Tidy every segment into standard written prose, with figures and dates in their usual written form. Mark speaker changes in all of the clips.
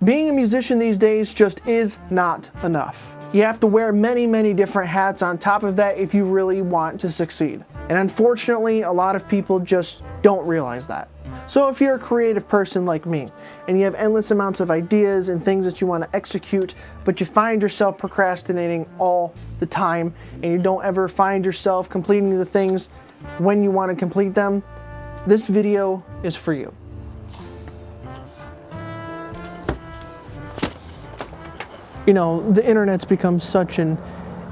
Speaker 1: Being a musician these days just is not enough. You have to wear many, many different hats on top of that if you really want to succeed. And unfortunately, a lot of people just don't realize that. So if you're a creative person like me, and you have endless amounts of ideas and things that you want to execute, but you find yourself procrastinating all the time, and you don't ever find yourself completing the things when you want to complete them, this video is for you. You know, the internet's become such an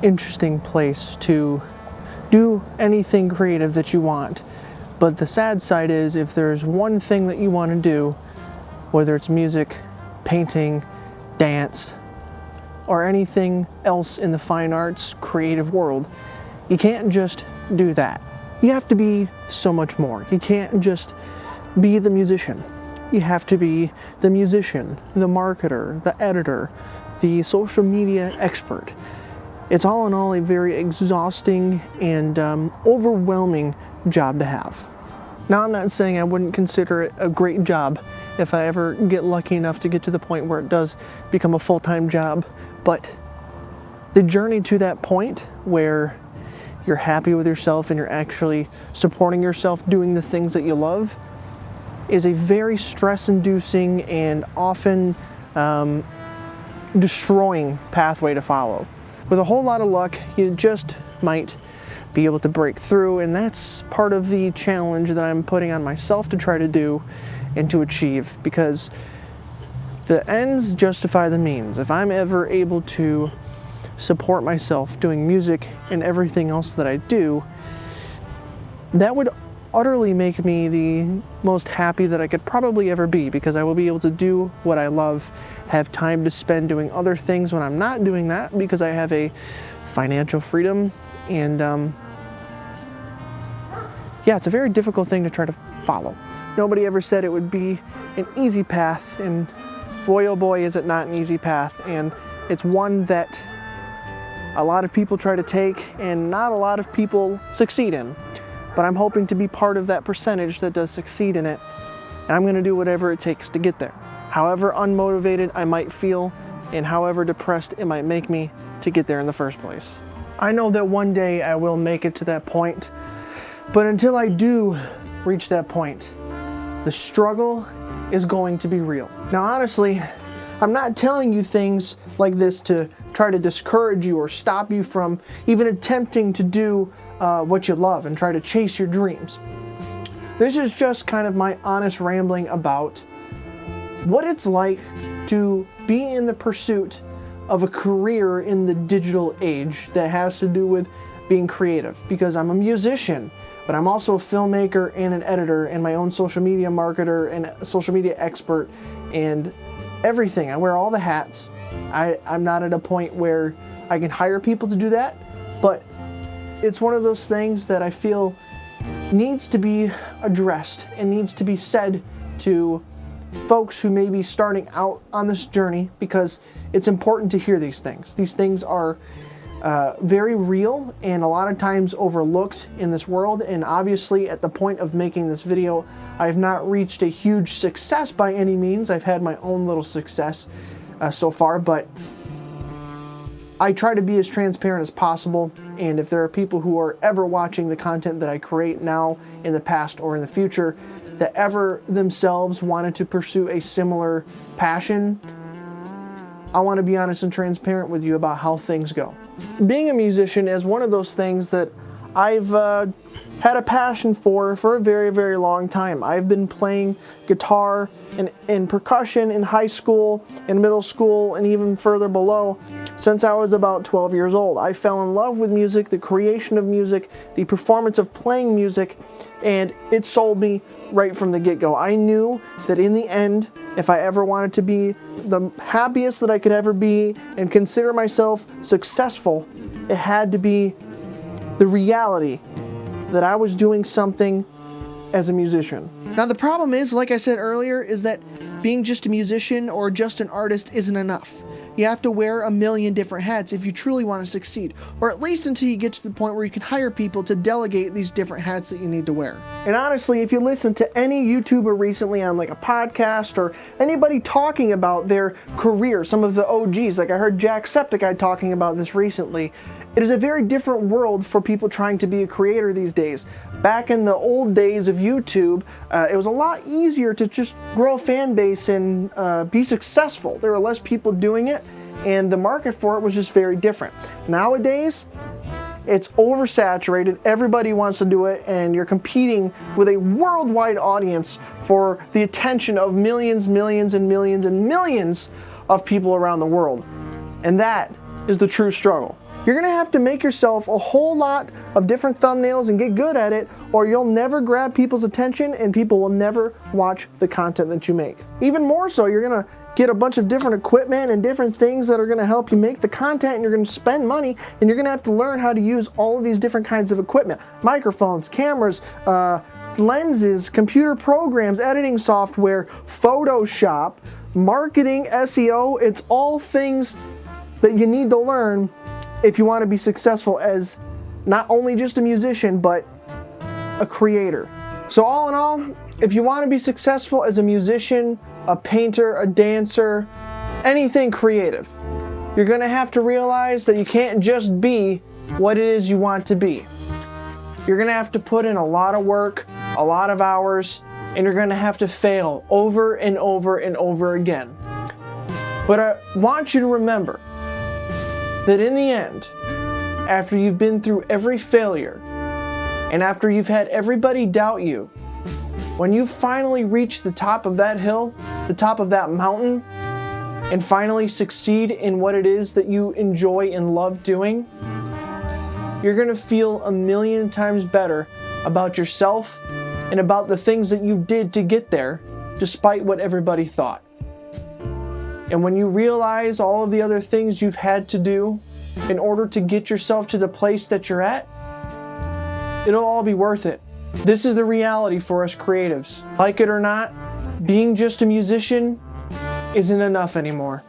Speaker 1: interesting place to do anything creative that you want. But the sad side is, if there's one thing that you want to do, whether it's music, painting, dance, or anything else in the fine arts creative world, you can't just do that. You have to be so much more. You can't just be the musician. You have to be the musician, the marketer, the editor, the social media expert. It's all in all a very exhausting and overwhelming job to have. Now, I'm not saying I wouldn't consider it a great job if I ever get lucky enough to get to the point where it does become a full-time job, but the journey to that point where you're happy with yourself and you're actually supporting yourself doing the things that you love is a very stress-inducing and often destroying pathway to follow. With a whole lot of luck, you just might be able to break through, and that's part of the challenge that I'm putting on myself to try to do and to achieve, because the ends justify the means. If I'm ever able to support myself doing music and everything else that I do, that would utterly make me the most happy that I could probably ever be, because I will be able to do what I love, have time to spend doing other things when I'm not doing that, because I have a financial freedom. And yeah, it's a very difficult thing to try to follow. Nobody ever said it would be an easy path, and boy oh boy is it not an easy path, and it's one that a lot of people try to take and not a lot of people succeed in. But I'm hoping to be part of that percentage that does succeed in it, and I'm going to do whatever it takes to get there. However unmotivated I might feel, and however depressed it might make me to get there in the first place. I know that one day I will make it to that point, but until I do reach that point, the struggle is going to be real. Now, honestly, I'm not telling you things like this to try to discourage you or stop you from even attempting to do what you love and try to chase your dreams. This is just kind of my honest rambling about what it's like to be in the pursuit of a career in the digital age that has to do with being creative, because I'm a musician, but I'm also a filmmaker and an editor and my own social media marketer and a social media expert and everything. I wear all the hats. I'm not at a point where I can hire people to do that, but it's one of those things that I feel needs to be addressed and needs to be said to folks who may be starting out on this journey, because it's important to hear these things. These things are very real and a lot of times overlooked in this world, and obviously at the point of making this video, I have not reached a huge success by any means. I've had my own little success so far, but I try to be as transparent as possible, and if there are people who are ever watching the content that I create now, in the past, or in the future, that ever themselves wanted to pursue a similar passion, I want to be honest and transparent with you about how things go. Being a musician is one of those things that I've had a passion for a very, very long time. I've been playing guitar and percussion in high school, in middle school, and even further below since I was about 12 years old. I fell in love with music, the creation of music, the performance of playing music, and it sold me right from the get-go. I knew that in the end, if I ever wanted to be the happiest that I could ever be and consider myself successful, it had to be the reality that I was doing something as a musician. Now the problem is, like I said earlier, is that being just a musician or just an artist isn't enough. You have to wear a million different hats if you truly want to succeed, or at least until you get to the point where you can hire people to delegate these different hats that you need to wear. And honestly, if you listen to any YouTuber recently on like a podcast or anybody talking about their career, some of the OGs, like I heard Jacksepticeye talking about this recently, it is a very different world for people trying to be a creator these days. Back in the old days of YouTube, it was a lot easier to just grow a fan base and be successful. There were less people doing it, and the market for it was just very different. Nowadays, it's oversaturated. Everybody wants to do it, and you're competing with a worldwide audience for the attention of millions, millions, and millions, and millions of people around the world. And that is the true struggle. You're gonna have to make yourself a whole lot of different thumbnails and get good at it, or you'll never grab people's attention and people will never watch the content that you make. Even more so, you're gonna get a bunch of different equipment and different things that are gonna help you make the content, and you're gonna spend money, and you're gonna have to learn how to use all of these different kinds of equipment. Microphones, cameras, lenses, computer programs, editing software, Photoshop, marketing, SEO. It's all things that you need to learn if you want to be successful as not only just a musician, but a creator. So all in all, if you want to be successful as a musician, a painter, a dancer, anything creative, you're going to have to realize that you can't just be what it is you want to be. You're going to have to put in a lot of work, a lot of hours, and you're going to have to fail over and over and over again. But I want you to remember that in the end, after you've been through every failure, and after you've had everybody doubt you, when you finally reach the top of that hill, the top of that mountain, and finally succeed in what it is that you enjoy and love doing, you're gonna feel a million times better about yourself and about the things that you did to get there, despite what everybody thought. And when you realize all of the other things you've had to do in order to get yourself to the place that you're at, it'll all be worth it. This is the reality for us creatives. Like it or not, being just a musician isn't enough anymore.